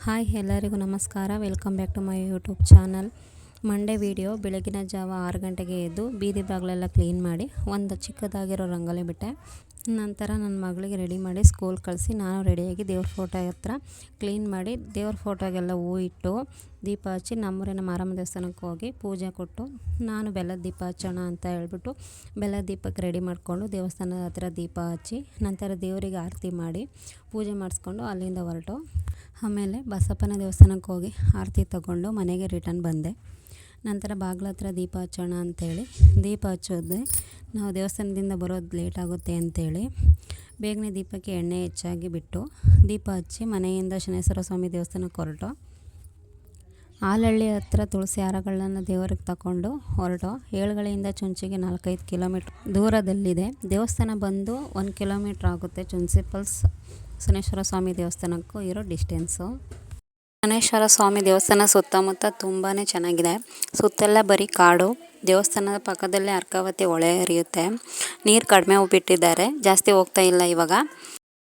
Hi ಎಲ್ಲರಿಗೂ ನಮಸ್ಕಾರ. Welcome back to my YouTube channel. Monday video. ಬೆಳಗಿನ ಜಾವ 6 ಗಂಟೆಗೆ ಎದ್ದು ಬೀದಿ ಬಾಗಿಲೆಲ್ಲ ಕ್ಲೀನ್ ಮಾಡಿ ಒಂದು ಚಿಕ್ಕದಾಗಿರೋ ರಂಗೋಲಿ ಬಿಟ್ಟೆ. ನಂತರ ನನ್ನ ಮಗಳಿಗೆ ರೆಡಿ ಮಾಡಿ ಸ್ಕೂಲ್ ಕಳಿಸಿ ನಾನು ರೆಡಿಯಾಗಿ ದೇವ್ರ ಫೋಟೋ ಹತ್ರ ಕ್ಲೀನ್ ಮಾಡಿ ದೇವ್ರ ಫೋಟೋಗೆಲ್ಲ ಹೂ ಇಟ್ಟು ದೀಪ ಹಚ್ಚಿ ನಮ್ಮೂರಿನ ಮಾರಮ್ಮ ದೇವಸ್ಥಾನಕ್ಕೆ ಹೋಗಿ ಪೂಜೆ ಕೊಟ್ಟು ನಾನು ಬೆಲ್ಲದ ದೀಪ ಹಚ್ಚೋಣ ಅಂತ ಹೇಳ್ಬಿಟ್ಟು ಬೆಲ್ಲದ ದೀಪಕ್ಕೆ ರೆಡಿ ಮಾಡಿಕೊಂಡು ದೇವಸ್ಥಾನದ ಹತ್ರ ದೀಪ ಹಚ್ಚಿ ನಂತರ ದೇವರಿಗೆ ಆರತಿ ಮಾಡಿ ಪೂಜೆ ಮಾಡಿಸ್ಕೊಂಡು ಅಲ್ಲಿಂದ ಹೊರಟು ಆಮೇಲೆ ಬಸಪ್ಪನ ದೇವಸ್ಥಾನಕ್ಕೆ ಹೋಗಿ ಆರತಿ ತಗೊಂಡು ಮನೆಗೆ ರಿಟರ್ನ್ ಬಂದೆ. ನಂತರ ಬಾಗಿಲ ಹತ್ರ ದೀಪ ಹಚ್ಚೋಣ ಅಂಥೇಳಿ ದೀಪ ಹಚ್ಚೋದೆ. ನಾವು ದೇವಸ್ಥಾನದಿಂದ ಬರೋದು ಲೇಟ್ ಆಗುತ್ತೆ ಅಂಥೇಳಿ ಬೇಗನೆ ದೀಪಕ್ಕೆ ಎಣ್ಣೆ ಹೆಚ್ಚಾಗಿ ಬಿಟ್ಟು ದೀಪ ಹಚ್ಚಿ ಮನೆಯಿಂದ ಶನೇಶ್ವರ ಸ್ವಾಮಿ ದೇವಸ್ಥಾನಕ್ಕೆ ಹೊರಟು ಆಲಹಳ್ಳಿ ಹತ್ರ ತುಳಸಿ ಹಾರಗಳನ್ನು ದೇವರಿಗೆ ತಗೊಂಡು ಹೊರಟು. ಏಳುಗಳಿಂದ ಚುಂಚಿಗೆ 4-5 ಕಿಲೋಮೀಟ್ರ್ ದೂರದಲ್ಲಿದೆ. ದೇವಸ್ಥಾನ ಬಂದು 1 ಕಿಲೋಮೀಟ್ರ್ ಆಗುತ್ತೆ. ಚುಂಚಿಪಲ್ಸ್ ಶನೇಶ್ವರ ಸ್ವಾಮಿ ದೇವಸ್ಥಾನಕ್ಕೂ ಇರೋ ಡಿಸ್ಟೆನ್ಸು. ಶನೇಶ್ವರ ಸ್ವಾಮಿ ದೇವಸ್ಥಾನ ಸುತ್ತಮುತ್ತ ತುಂಬಾ ಚೆನ್ನಾಗಿದೆ. ಸುತ್ತೆಲ್ಲ ಬರೀ ಕಾಡು. ದೇವಸ್ಥಾನದ ಪಕ್ಕದಲ್ಲೇ ಅರ್ಕಾವತಿ ಹೊಳೆ ಹರಿಯುತ್ತೆ. ನೀರು ಕಡಿಮೆ ಬಿಟ್ಟಿದ್ದಾರೆ, ಜಾಸ್ತಿ ಹೋಗ್ತಾ ಇಲ್ಲ ಇವಾಗ.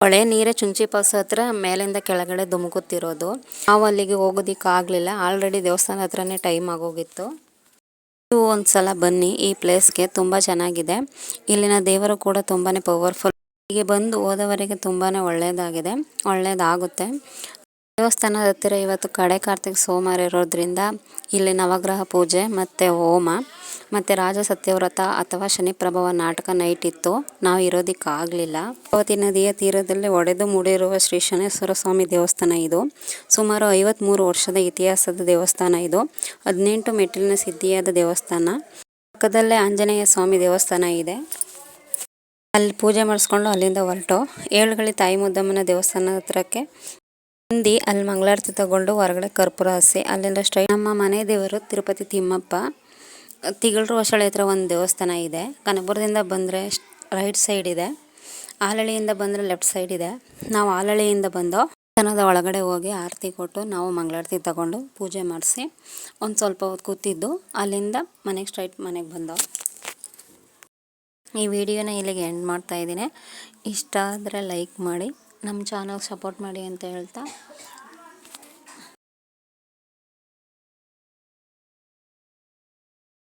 ಹೊಳೆ ನೀರೇ ಚುಂಚಿಪಲ್ಸ್ ಹತ್ರ ಮೇಲಿಂದ ಕೆಳಗಡೆ ಧುಮುಕುತ್ತಿರೋದು. ನಾವು ಅಲ್ಲಿಗೆ ಹೋಗೋದಕ್ಕಾಗಲಿಲ್ಲ, ಆಲ್ರೆಡಿ ದೇವಸ್ಥಾನ ಹತ್ರನೇ ಟೈಮ್ ಆಗೋಗಿತ್ತು. ನೀವು ಒಂದು ಸಲ ಬನ್ನಿ, ಈ ಪ್ಲೇಸ್ಗೆ ತುಂಬ ಚೆನ್ನಾಗಿದೆ. ಇಲ್ಲಿನ ದೇವರು ಕೂಡ ತುಂಬಾ ಪವರ್ಫುಲ್. ಹೀಗೆ ಬಂದು ಹೋದವರಿಗೆ ತುಂಬಾ ಒಳ್ಳೆಯದಾಗುತ್ತೆ. ದೇವಸ್ಥಾನದ ಹತ್ತಿರ ಇವತ್ತು ಕಡೆ ಕಾರ್ತಿಕ ಸೋಮವಾರ ಇರೋದ್ರಿಂದ ಇಲ್ಲಿ ನವಗ್ರಹ ಪೂಜೆ ಮತ್ತು ಹೋಮ ಮತ್ತು ರಾಜ ಸತ್ಯವ್ರತ ಅಥವಾ ಶನಿ ಪ್ರಭಾವ ನಾಟಕ ನೈಟ್ ಇತ್ತು. ನಾವು ಇರೋದಕ್ಕಾಗಲಿಲ್ಲ. ಭಗವತಿ ನದಿಯ ತೀರದಲ್ಲಿ ಒಡೆದು ಮೂಡಿರುವ ಶ್ರೀ ಶನೇಶ್ವರ ಸ್ವಾಮಿ ದೇವಸ್ಥಾನ ಇದು. ಸುಮಾರು 53 ವರ್ಷದ ಇತಿಹಾಸದ ದೇವಸ್ಥಾನ ಇದು. 18 ಮೆಟ್ಟಿಲಿನ ಸಿದ್ಧಿಯಾದ ದೇವಸ್ಥಾನ. ಪಕ್ಕದಲ್ಲೇ ಆಂಜನೇಯ ಸ್ವಾಮಿ ದೇವಸ್ಥಾನ ಇದೆ. ಅಲ್ಲಿ ಪೂಜೆ ಮಾಡಿಸ್ಕೊಂಡು ಅಲ್ಲಿಂದ ಹೊರಟು ಏಳುಗಳಿ ತಾಯಿ ಮುದ್ದಮ್ಮನ ದೇವಸ್ಥಾನ ಹತ್ರಕ್ಕೆ ಬಂದು ಅಲ್ಲಿ ಮಂಗಳಾರತಿ ತಗೊಂಡು ಹೊರಗಡೆ ಕರ್ಪೂರ ಹಸಿ ಅಲ್ಲೆಲ್ಲ ನಮ್ಮ ಮನೆ ದೇವರು ತಿರುಪತಿ ತಿಮ್ಮಪ್ಪ. ತಿಗಳರು ಹೊಸಳೆ ಹತ್ರ ಒಂದು ದೇವಸ್ಥಾನ ಇದೆ. ಕನಕಪುರದಿಂದ ಬಂದರೆ ರೈಟ್ ಸೈಡ್ ಇದೆ, ಆಲಹಳ್ಳಿಯಿಂದ ಬಂದರೆ ಲೆಫ್ಟ್ ಸೈಡ್ ಇದೆ. ನಾವು ಆಲಹಳ್ಳಿಯಿಂದ ಬಂದು ದೇವಸ್ಥಾನದ ಒಳಗಡೆ ಹೋಗಿ ಆರತಿ ಕೊಟ್ಟು ನಾವು ಮಂಗಳಾರತಿ ತಗೊಂಡು ಪೂಜೆ ಮಾಡಿಸಿ ಒಂದು ಸ್ವಲ್ಪ ಹೊತ್ತು ಕೂತಿದ್ದು ಅಲ್ಲಿಂದ ಮನೆಗೆ ಬಂದೋ. ಈ ವಿಡಿಯೋನ ಇಲ್ಲಿಗೆ ಎಂಡ್ ಮಾಡ್ತಾಯಿದ್ದೀನಿ. ಇಷ್ಟ ಆದರೆ ಲೈಕ್ ಮಾಡಿ, ನಮ್ಮ ಚಾನಲ್ಗೆ ಸಪೋರ್ಟ್ ಮಾಡಿ ಅಂತ ಹೇಳ್ತಾ